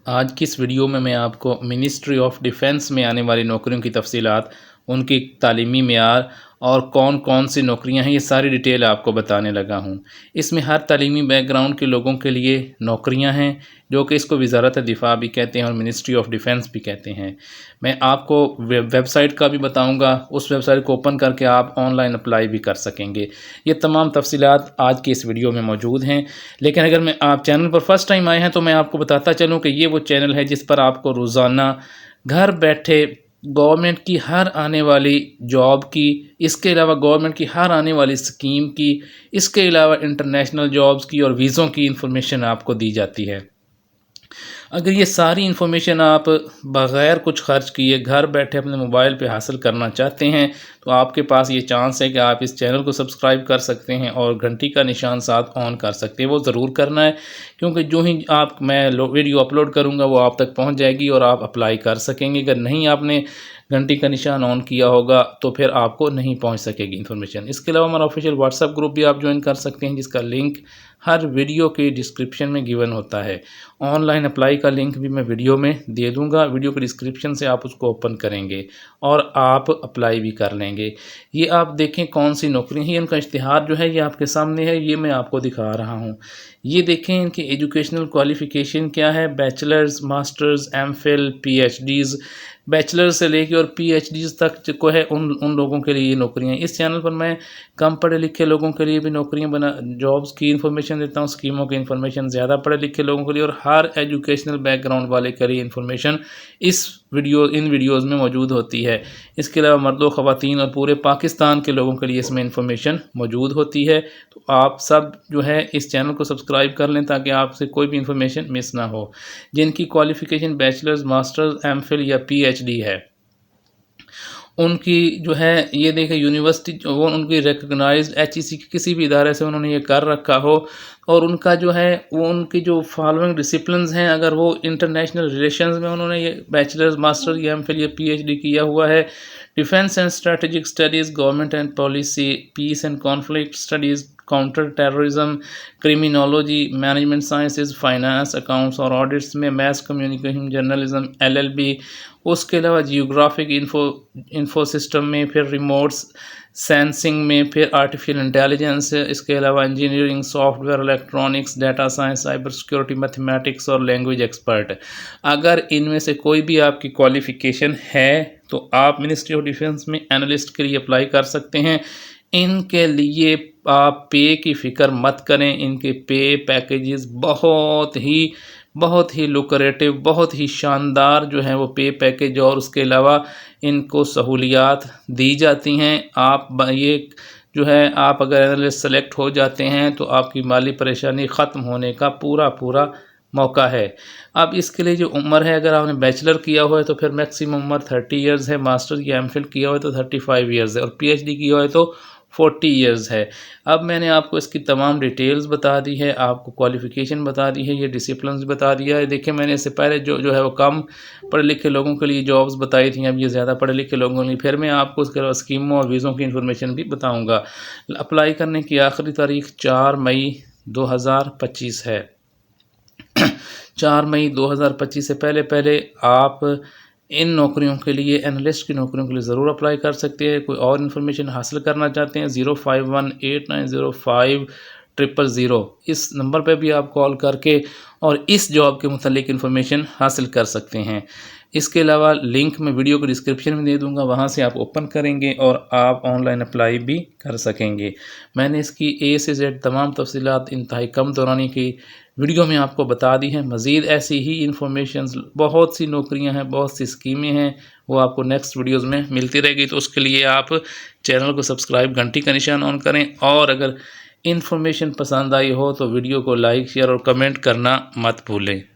आज की इस वीडियो में मैं आपको मिनिस्ट्री ऑफ डिफेंस में आने वाली नौकरियों की तफसीलात, उनकी तालीमी मेयार और कौन कौन सी नौकरियां हैं, ये सारी डिटेल आपको बताने लगा हूं। इसमें हर तालीमी बैकग्राउंड के लोगों के लिए नौकरियां हैं, जो कि इसको वजारत दिफा भी कहते हैं और मिनिस्ट्री ऑफ डिफेंस भी कहते हैं। मैं आपको वेबसाइट का भी बताऊंगा, उस वेबसाइट को ओपन करके आप ऑनलाइन अप्लाई भी कर सकेंगे। ये तमाम तफसीलात आज की इस वीडियो में मौजूद हैं। लेकिन अगर मैं आप चैनल पर फर्स्ट टाइम आए हैं तो मैं आपको बताता चलूँ कि ये वो चैनल है जिस पर आपको रोज़ाना घर बैठे गवर्नमेंट की हर आने वाली जॉब की, इसके अलावा गवर्नमेंट की हर आने वाली स्कीम की, इसके अलावा इंटरनेशनल जॉब्स की और वीज़ों की इंफॉर्मेशन आपको दी जाती है। अगर ये सारी इन्फॉर्मेशन आप बग़ैर कुछ खर्च किए घर बैठे अपने मोबाइल पे हासिल करना चाहते हैं तो आपके पास ये चांस है कि आप इस चैनल को सब्सक्राइब कर सकते हैं और घंटी का निशान साथ ऑन कर सकते हैं। वो ज़रूर करना है, क्योंकि जो ही मैं वीडियो अपलोड करूँगा वो आप तक पहुँच जाएगी और आप अप्लाई कर सकेंगे। अगर नहीं आपने घंटी का निशान ऑन किया होगा तो फिर आपको नहीं पहुंच सकेगी इन्फॉर्मेशन। इसके अलावा हमारा ऑफिशियल व्हाट्सएप ग्रुप भी आप ज्वाइन कर सकते हैं, जिसका लिंक हर वीडियो के डिस्क्रिप्शन में गिवन होता है। ऑनलाइन अप्लाई का लिंक भी मैं वीडियो में दे दूंगा, वीडियो के डिस्क्रिप्शन से आप उसको ओपन करेंगे और आप अप्लाई भी कर लेंगे। ये आप देखें कौन सी नौकरी है, इनका इश्तिहार जो है ये आपके सामने है, ये मैं आपको दिखा रहा हूँ। ये देखें इनकी एजुकेशनल क्वालिफ़िकेशन क्या है। बैचलर्स, मास्टर्स, एमफिल, पीएचडीज़, बैचलर से लेके और पीएचडीज़ तक को है उन लोगों के लिए ये नौकरियाँ। इस चैनल पर मैं कम पढ़े लिखे लोगों के लिए भी नौकरियाँ जॉब्स की इन्फॉर्मेशन देता हूँ, स्कीमों की इन्फॉर्मेशन ज़्यादा पढ़े लिखे लोगों के लिए और हर एजुकेशनल बैकग्राउंड वाले के लिए इन्फॉर्मेशन इन वीडियोज़ में मौजूद होती है। इसके अलावा मर्दों, ख़वातीन और पूरे पाकिस्तान के लोगों के लिए इसमें इन्फॉर्मेशन मौजूद होती है। तो आप सब जो है इस चैनल को सब्सक्राइब कर लें ताकि आपसे कोई भी इन्फॉर्मेशन मिस ना हो। जिनकी क्वालिफ़िकेशन बैचलर्स, मास्टर्स, एमफिल या पीएचडी है, उनकी जो है ये देखें यूनिवर्सिटी वो उनकी रिकग्नाइज्ड एचईसी के किसी भी इदारे से उन्होंने ये कर रखा हो और उनका जो है वो उनकी जो फॉलोइंग डिसिप्लिन्स हैं, अगर वो इंटरनेशनल रिलेशंस में उन्होंने ये बैचलर्स, मास्टर या एमफिल या पीएचडी किया हुआ है। Defence and strategic studies, government and policy, peace and conflict studies, counter terrorism, criminology, management sciences, finance, accounts और ऑडिट्स में मैस कम्युनिकेशन, जर्नलिज्म, एलएलबी। उसके अलावा जियोग्राफिक इंफो सिस्टम में, फिर रिमोट्स सेंसिंग में, फिर आर्टिफिशियल इंटेलिजेंस, इसके अलावा engineering, software, electronics, data science, cyber security, mathematics और लैंग्वेज एक्सपर्ट। अगर इनमें से कोई भी आपकी क्वालिफ़िकेशन है तो आप मिनिस्ट्री ऑफ डिफेंस में एनालिस्ट के लिए अप्लाई कर सकते हैं। इनके लिए आप पे की फ़िक्र मत करें, इनके पे पैकेजेस बहुत ही लुक्रेटिव, बहुत ही शानदार जो है वो पे पैकेज और उसके अलावा इनको सहूलियात दी जाती हैं। आप ये जो है आप अगर एनालिस्ट सेलेक्ट हो जाते हैं तो आपकी माली परेशानी ख़त्म होने का पूरा मौका है। अब इसके लिए जो उम्र है, अगर आपने बैचलर किया हुआ है तो फिर मैक्सिमम उम्र 30 इयर्स है, मास्टर या एमफिल किया हुआ है तो 35 इयर्स है और पीएचडी किया हुआ है तो 40 इयर्स है। अब मैंने आपको इसकी तमाम डिटेल्स बता दी है, आपको क्वालिफ़िकेशन बता दी है, ये डिसिप्लिन बता दिया है। देखिए मैंने इससे पहले जो है वो कम पढ़े लिखे लोगों के लिए जॉब्स बताई थी, अब ये ज़्यादा पढ़े लिखे लोगों के लिए। फिर मैं आपको उसके अलावा स्कीमों और वीज़ों की इन्फॉर्मेशन भी बताऊँगा। अप्लाई करने की आखिरी तारीख 4 मई 2025 है। 4 मई 2025 से पहले आप इन नौकरियों के लिए, एनालिस्ट की नौकरियों के लिए ज़रूर अप्लाई कर सकते हैं। कोई और इन्फॉर्मेशन हासिल करना चाहते हैं 0518905000 इस नंबर पर भी आप कॉल करके और इस जॉब के मुतालिक इन्फॉर्मेशन हासिल कर सकते हैं। इसके अलावा लिंक मैं वीडियो को डिस्क्रिप्शन में दे दूंगा, वहां से आप ओपन करेंगे और आप ऑनलाइन अप्लाई भी कर सकेंगे। मैंने इसकी ए से जेड तमाम तफसीलात इंतहाई कम दौरानी की वीडियो में आपको बता दी हैं। मज़ीद ऐसी ही इंफॉर्मेशन, बहुत सी नौकरियां हैं, बहुत सी स्कीमें हैं, वो आपको नेक्स्ट वीडियोज़ में मिलती रहेगी। तो उसके लिए आप चैनल को सब्सक्राइब, घंटी का निशान ऑन करें और अगर इन्फॉर्मेशन पसंद आई हो तो वीडियो को लाइक, शेयर और कमेंट करना मत भूलें।